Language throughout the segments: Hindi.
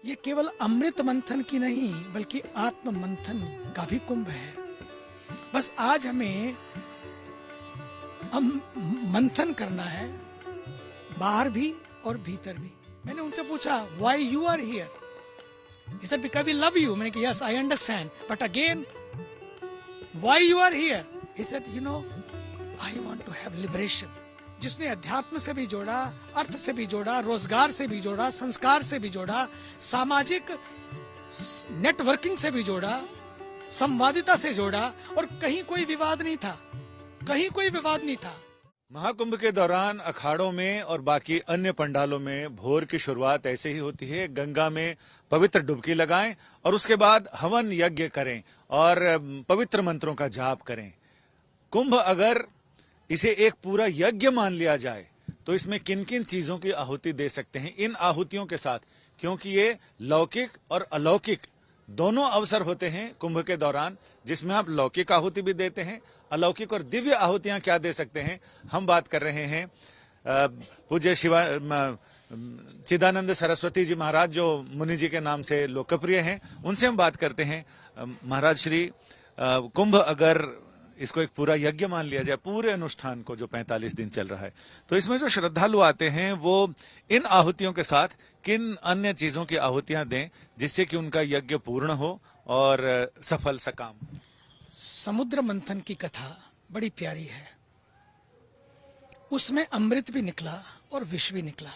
ये केवल अमृत मंथन की नहीं बल्कि आत्म मंथन का भी कुंभ है। बस आज हमें मंथन करना है, बाहर भी और भीतर भी। मैंने उनसे पूछा why you are here, he said because we love you। मैंने कहा yes I understand but again why you are here, he said you know I want to have liberation। जिसने अध्यात्म से भी जोड़ा, अर्थ से भी जोड़ा, रोजगार से भी जोड़ा, संस्कार से भी जोड़ा, सामाजिक नेटवर्किंग से भी जोड़ा, संवादिता से जोड़ा, और कहीं कोई विवाद नहीं था, कहीं कोई विवाद नहीं था। महाकुंभ के दौरान अखाड़ों में और बाकी अन्य पंडालों में भोर की शुरुआत ऐसे ही होती है। गंगा में पवित्र डुबकी लगाएं और उसके बाद हवन यज्ञ करें और पवित्र मंत्रों का जाप करें। कुंभ अगर इसे एक पूरा यज्ञ मान लिया जाए तो इसमें किन किन चीजों की आहुति दे सकते हैं इन आहुतियों के साथ, क्योंकि ये लौकिक और अलौकिक दोनों अवसर होते हैं कुंभ के दौरान, जिसमें आप लौकिक आहुति भी देते हैं, अलौकिक और दिव्य आहुतियां क्या दे सकते हैं। हम बात कर रहे हैं पूज्य चिदानंद सरस्वती जी महाराज, जो मुनि जी के नाम से लोकप्रिय हैं। उनसे हम बात करते हैं। महाराज श्री, कुंभ अगर इसको एक पूरा यज्ञ मान लिया जाए, पूरे अनुष्ठान को जो 45 दिन चल रहा है, तो इसमें जो श्रद्धालु आते हैं वो इन आहुतियों के साथ किन अन्य चीजों की आहुतियां दें जिससे कि उनका यज्ञ पूर्ण हो और सफल सकाम। समुद्र मंथन की कथा बड़ी प्यारी है। उसमें अमृत भी निकला और विष भी निकला।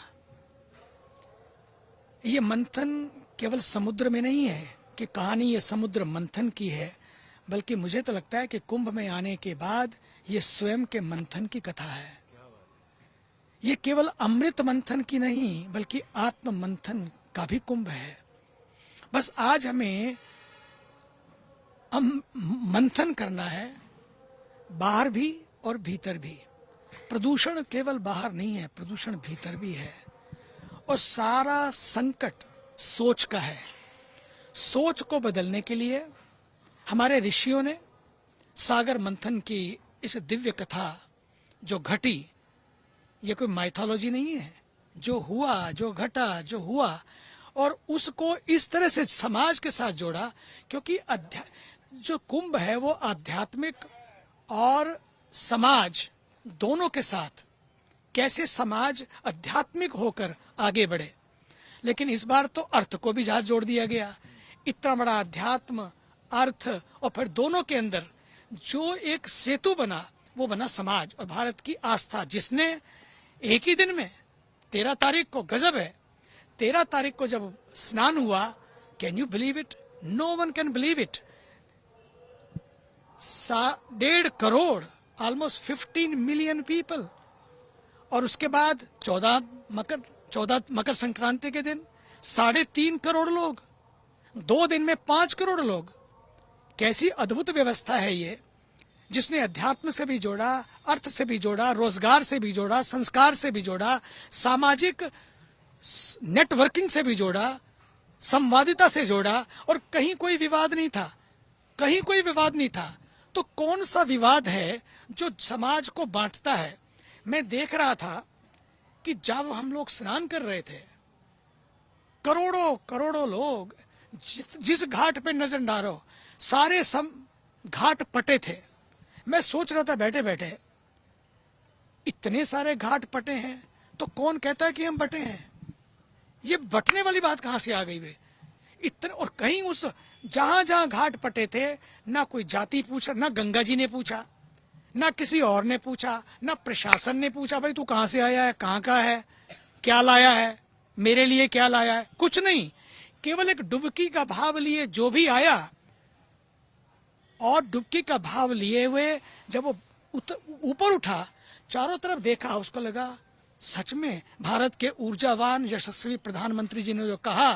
ये मंथन केवल समुद्र में नहीं है कि कहानी ये समुद्र मंथन की है, बल्कि मुझे तो लगता है कि कुंभ में आने के बाद ये स्वयं के मंथन की कथा है। ये केवल अमृत मंथन की नहीं बल्कि आत्म मंथन का भी कुंभ है। बस आज हमें मंथन करना है, बाहर भी और भीतर भी। प्रदूषण केवल बाहर नहीं है, प्रदूषण भीतर भी है। और सारा संकट सोच का है। सोच को बदलने के लिए हमारे ऋषियों ने सागर मंथन की इस दिव्य कथा जो घटी, ये कोई माइथोलॉजी नहीं है, जो हुआ, जो घटा, जो हुआ, और उसको इस तरह से समाज के साथ जोड़ा, क्योंकि जो कुंभ है वो आध्यात्मिक और समाज दोनों के साथ कैसे समाज आध्यात्मिक होकर आगे बढ़े। लेकिन इस बार तो अर्थ को भी साथ जोड़ दिया गया। इतना बड़ा अध्यात्म, अर्थ और फिर दोनों के अंदर जो एक सेतु बना वो बना समाज और भारत की आस्था, जिसने एक ही दिन में 13 तारीख को, गजब है, 13 तारीख को जब स्नान हुआ, can you believe it? No one can believe it. 1.5 crore, almost 15 million people. और उसके बाद 14 मकर संक्रांति के दिन 3.5 करोड़ लोग, 2 दिन में 5 करोड़ लोग। कैसी अद्भुत व्यवस्था है ये, जिसने अध्यात्म से भी जोड़ा, अर्थ से भी जोड़ा, रोजगार से भी जोड़ा, संस्कार से भी जोड़ा, सामाजिक नेटवर्किंग से भी जोड़ा, संवादिता से जोड़ा, और कहीं कोई विवाद नहीं था, कहीं कोई विवाद नहीं था। तो कौन सा विवाद है जो समाज को बांटता है? मैं देख रहा था कि जब हम लोग स्नान कर रहे थे, करोड़ों करोड़ों लोग जिस घाट पे नजर डालो, सारे घाट पटे थे। मैं सोच रहा था बैठे बैठे, इतने सारे घाट पटे हैं तो कौन कहता है कि हम बटे हैं? ये बटने वाली बात कहां से आ गई वे? इतने, और कहीं उस जहां जहां घाट पटे थे, ना कोई जाति पूछा, ना गंगा जी ने पूछा, ना किसी और ने पूछा, ना प्रशासन ने पूछा भाई तू कहां से आया है, कहां का है, क्या लाया है, मेरे लिए क्या लाया है, कुछ नहीं। केवल एक डुबकी का भाव लिए जो भी आया, और डुबकी का भाव लिए हुए जब वो ऊपर उठा, चारों तरफ देखा, उसको लगा सच में भारत के ऊर्जावान यशस्वी प्रधानमंत्री जी ने जो कहा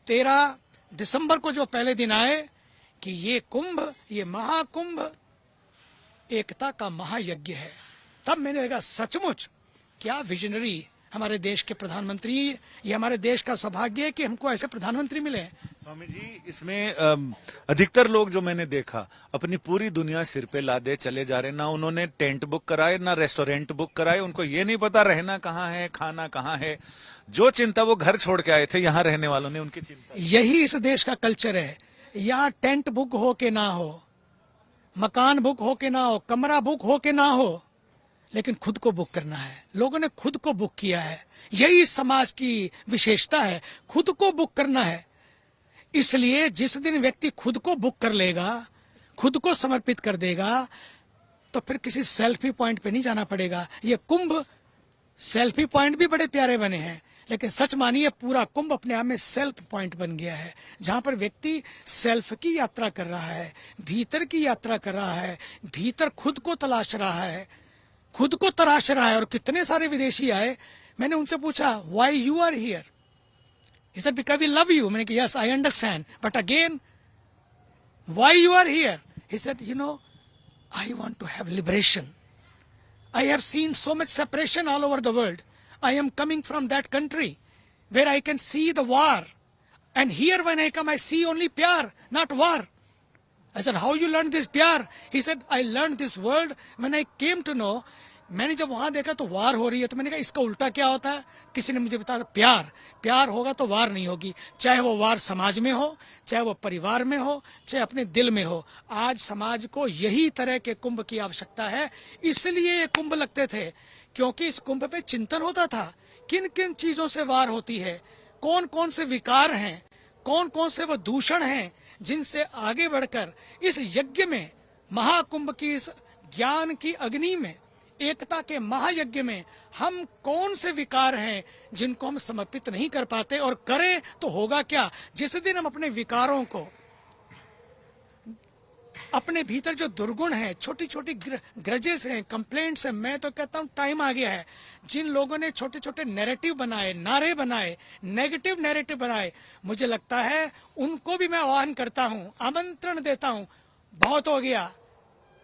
13 दिसंबर को जो पहले दिन आए कि ये कुंभ, ये महाकुंभ एकता का महायज्ञ है, तब मैंने कहा सचमुच क्या विजनरी हमारे देश के प्रधानमंत्री, ये हमारे देश का सौभाग्य है कि हमको ऐसे प्रधानमंत्री मिले हैं। स्वामी जी, इसमें अधिकतर लोग जो मैंने देखा अपनी पूरी दुनिया सिर पे लादे चले जा रहे, ना उन्होंने टेंट बुक कराए ना रेस्टोरेंट बुक कराए, उनको ये नहीं पता रहना कहाँ है, खाना कहाँ है। जो चिंता वो घर छोड़ के आए थे, यहाँ रहने वालों ने उनकी चिंता। यही इस देश का कल्चर है। यहाँ टेंट बुक हो के ना हो, मकान बुक हो के ना हो, कमरा बुक हो के ना हो, लेकिन खुद को बुक करना है। लोगों ने खुद को बुक किया है। यही इस समाज की विशेषता है, खुद को बुक करना है। इसलिए जिस दिन व्यक्ति खुद को बुक कर लेगा, खुद को समर्पित कर देगा, तो फिर किसी सेल्फी पॉइंट पे नहीं जाना पड़ेगा। ये कुंभ सेल्फी पॉइंट भी बड़े प्यारे बने हैं, लेकिन सच मानिए पूरा कुंभ अपने आप में सेल्फ पॉइंट बन गया है, जहां पर व्यक्ति सेल्फ की यात्रा कर रहा है, भीतर की यात्रा कर रहा है, भीतर खुद को तलाश रहा है, खुद को तराश रहा है। और कितने सारे विदेशी आए, मैंने उनसे पूछा why you are here, he said because we love you. मैंने कहा yes I understand, but again why you are here? He said you know I want to have liberation. I have seen so much separation all over the world. I am coming from that country where I can see the war, and here when I come I see only pyar, not war. I said how you learned this pyar? He said I learned this word when I came to know. मैंने जब वहां देखा तो वार हो रही है, तो मैंने कहा इसका उल्टा क्या होता है। किसी ने मुझे बताया प्यार, प्यार होगा तो वार नहीं होगी, चाहे वो वार समाज में हो, चाहे वो परिवार में हो, चाहे अपने दिल में हो। आज समाज को यही तरह के कुंभ की आवश्यकता है। इसलिए ये कुंभ लगते थे, क्योंकि इस कुंभ पे चिंतन होता था किन किन चीजों से वार होती है, कौन कौन से विकार हैं, कौन कौन से वो दूषण हैं, जिनसे आगे बढ़कर इस यज्ञ में, महाकुंभ की इस ज्ञान की अग्नि में, एकता के महायज्ञ में हम कौन से विकार हैं जिनको हम समर्पित नहीं कर पाते। और करें तो होगा क्या, जिस दिन हम अपने विकारों को, अपने भीतर जो दुर्गुण है, छोटी छोटी ग्रजेस हैं, कंप्लेंट्स हैं, मैं तो कहता हूं टाइम आ गया है। जिन लोगों ने छोटे छोटे नैरेटिव बनाए, नारे बनाए, नेगेटिव नैरेटिव बनाए, मुझे लगता है उनको भी मैं आह्वान करता हूं, आमंत्रण देता हूं, बहुत हो गया।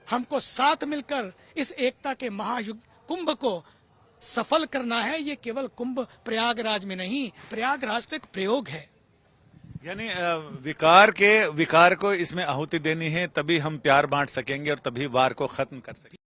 हमको साथ मिलकर इस एकता के महायुग कुंभ को सफल करना है। ये केवल कुंभ प्रयागराज में नहीं, प्रयागराज तो एक प्रयोग है। यानी विकार को इसमें आहुति देनी है, तभी हम प्यार बांट सकेंगे और तभी वार को खत्म कर सकेंगे।